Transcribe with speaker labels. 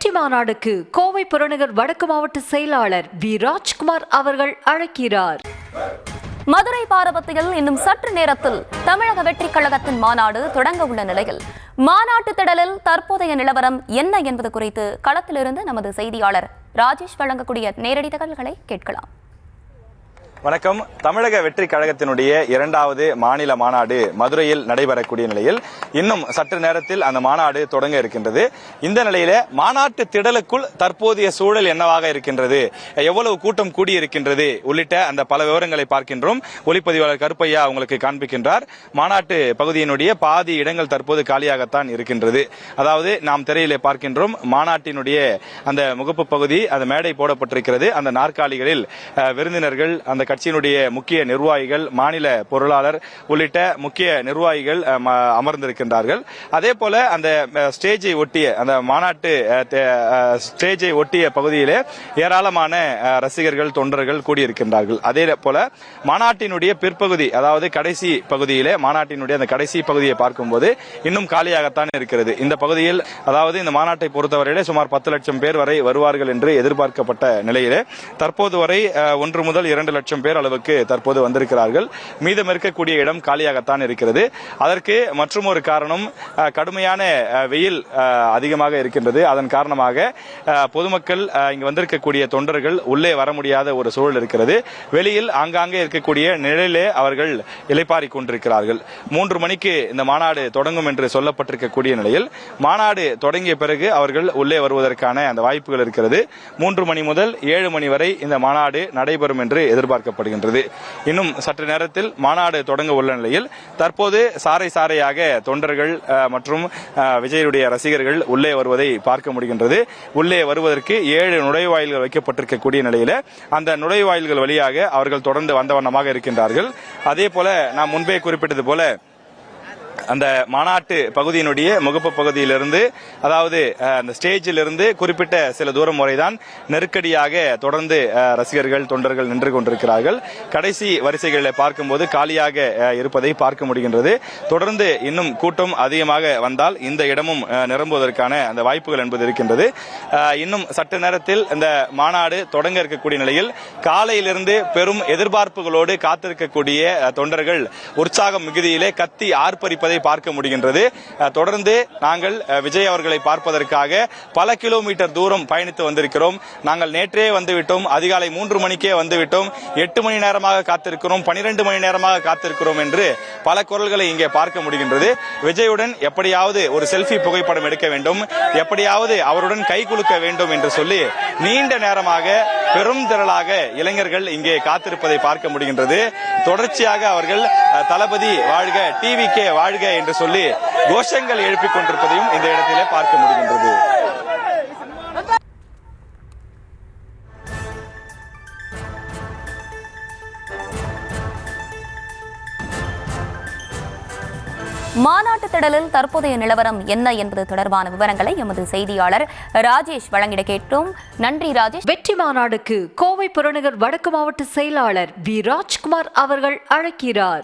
Speaker 1: வெற்றி மாநாடுக்கு கோவை புறநகர் வடக்கு மாவட்ட செயலாளர் வி ராஜ்குமார் அவர்கள் அழைக்கிறார்.
Speaker 2: மதுரை பாரபத்தியில் இன்னும் சற்று நேரத்தில் தமிழக வெற்றிக் கழகத்தின் மாநாடு தொடங்க உள்ள நிலையில் மாநாட்டு திடலில் தற்போதைய நிலவரம் என்ன என்பது குறித்து களத்திலிருந்து நமது செய்தியாளர் ராஜேஷ் வழங்கக்கூடிய நேரடி தகவல்களை கேட்கலாம்.
Speaker 3: வணக்கம். தமிழக வெற்றி கழகத்தினுடைய இரண்டாவது மாநில மாநாடு மதுரையில் நடைபெறக்கூடிய நிலையில் இன்னும் சற்று நேரத்தில் அந்த மாநாடு தொடங்க இருக்கின்றது. இந்த நிலையில மாநாட்டு திடலுக்குள் தற்போதைய சூழல் என்னவாக இருக்கின்றது, எவ்வளவு கூட்டம் கூடியிருக்கின்றது உள்ளிட்ட அந்த பல விவரங்களை பார்க்கின்றோம். ஒளிப்பதிவாளர் கருப்பையா உங்களுக்கு காண்பிக்கின்றார். மாநாட்டு பகுதியினுடைய பாதி இடங்கள் தற்போது காலியாகத்தான் இருக்கின்றது. அதாவது நாம் திரையிலே பார்க்கின்றோம், மாநாட்டினுடைய அந்த முகப்பு பகுதி, அந்த மேடை போடப்பட்டிருக்கிறது. அந்த நாற்காலிகளில் விருந்தினர்கள், அந்த கட்சியினுடைய முக்கிய நிர்வாகிகள், மாநில பொருளாளர் உள்ளிட்ட முக்கிய நிர்வாகிகள் அமர்ந்திருக்கின்றார்கள். அதே போல அந்த ஸ்டேஜை ஒட்டிய, அந்த மாநாட்டு ஸ்டேஜை ஒட்டிய பகுதியிலே ஏராளமான ரசிகர்கள், தொண்டர்கள் கூடியிருக்கின்றார்கள். அதே போல மாநாட்டினுடைய பிற்பகுதி, அதாவது கடைசி பகுதியிலே, மாநாட்டினுடைய அந்த கடைசி பகுதியை பார்க்கும்போது இன்னும் காலியாகத்தான் இருக்கிறது. இந்த பகுதியில், அதாவது இந்த மாநாட்டை பொறுத்தவரையிலே சுமார் 10 லட்சம் பேர் வரை வருவார்கள் என்று எதிர்பார்க்கப்பட்ட நிலையிலே தற்போது வரை 1 முதல் 2 லட்சம் பேர் அளவுக்கு தற்போது வந்திருக்கிறார்கள். மீதம் இருக்கக்கூடிய இடம் காலியாகத்தான் இருக்கிறது. அதற்கு மற்றும் ஒரு காரணம், கடுமையான வெயில் அதிகமாக இருக்கின்றது. அதன் காரணமாக பொதுமக்கள், இங்கு வந்திருக்கக்கூடிய தொண்டர்கள் உள்ளே வர முடியாத ஒரு சூழல் இருக்கிறது. வெளியில் ஆங்காங்கே இருக்கக்கூடிய நிழலிலே அவர்கள் இளைப்பாறிக் கொண்டிருக்கிறார்கள். 3 மணிக்கு இந்த மாநாடு தொடங்கும் என்று சொல்லப்பட்டிருக்கக்கூடிய நிலையில் மாநாடு தொடங்கிய பிறகு அவர்கள் உள்ளே வருவதற்கான அந்த வாய்ப்புகள் இருக்கிறது. 3 மணி முதல் 7 மணி வரை இந்த மாநாடு நடைபெறும் என்று எதிர்பார்க்கப்படுகின்றது. இன்னும் சற்று நேரத்தில் மாநாடு தொடங்க உள்ள நிலையில் தற்போது சாறை சாறையாக தொண்டர்கள் மற்றும் விஜயனுடைய ரசிகர்கள் உள்ளே வருவதை பார்க்க முடிகின்றது. உள்ளே வருவதற்கு 7 நுழைவாயில்கள் வைக்கப்பட்டிருக்கக்கூடிய நிலையில் அந்த நுழைவாயில்கள் வழியாக அவர்கள் தொடர்ந்து வந்த வண்ணமாக இருக்கின்றார்கள். அதே போல நாம் முன்பே குறிப்பிட்டது போல அந்த மாநாட்டு பகுதியினுடைய முகப்பு பகுதியிலிருந்து, அதாவது அந்த ஸ்டேஜில் இருந்து குறிப்பிட்ட சில தூரம் வரைதான் நெருக்கடியாக தொடர்ந்து ரசிகர்கள், தொண்டர்கள் நின்று கொண்டிருக்கிறார்கள். கடைசி வரிசைகளில் பார்க்கும்போது காலியாக இருப்பதை பார்க்க முடிகின்றது. தொடர்ந்து இன்னும் கூட்டம் அதிகமாக வந்தால் இந்த இடமும் நிரம்புவதற்கான அந்த வாய்ப்புகள் என்பது இருக்கின்றது. இன்னும் சற்று நேரத்தில் இந்த மாநாடு தொடங்க இருக்கக்கூடிய நிலையில் காலையிலிருந்து பெரும் எதிர்பார்ப்புகளோடு காத்திருக்கக்கூடிய தொண்டர்கள் உற்சாகம் மிகுதியிலே கத்தி ஆர்ப்பரிப்பதை பார்க்க முடிகின்றது. தொடர்ந்து நாங்கள் விஜய் அவர்களை பார்ப்பதற்காக பல கிலோமீட்டர் தூரம் பயணித்து வந்திருக்கிறோம். நாங்கள் நேற்றே வந்துவிட்டோம், அதிகாலை 3 மணிக்கே வந்துவிட்டோம், 8 மணி நேரமாக காத்திருக்கிறோம், 12 மணி நேரமாக காத்திருக்கிறோம் என்று பல குரல்களை இங்கே பார்க்க முடிகின்றது. விஜயுடன் எப்படியாவது ஒரு செல்ஃபி புகைப்படம் எடுக்க வேண்டும், எப்படியாவது அவருடன் கை குலுக்க வேண்டும் என்று சொல்லி நீண்ட நேரமாக பெரும் திரளாக இளைஞர்கள் இங்கே காத்திருப்பதை பார்க்க முடிகின்றது. தொடர்ச்சியாக அவர்கள் தளபதி வாழ்க, டிவிகே வாழ்க என்று சொல்லி கோஷங்கள் எழுப்பிக் கொண்டிருப்பதையும் இந்த இடத்திலே பார்க்க முடிகின்றது.
Speaker 2: மாநாட்டு திடலில் தற்போதைய நிலவரம் என்ன என்பது தொடர்பான விவரங்களை எமது செய்தியாளர் ராஜேஷ் வழங்கிட கேட்டோம். நன்றி ராஜேஷ்.
Speaker 1: வெற்றி மாநாடுக்கு கோவை புறநகர் வடக்கு மாவட்ட செயலாளர் வி ராஜ்குமார் அவர்கள் அழைக்கிறார்.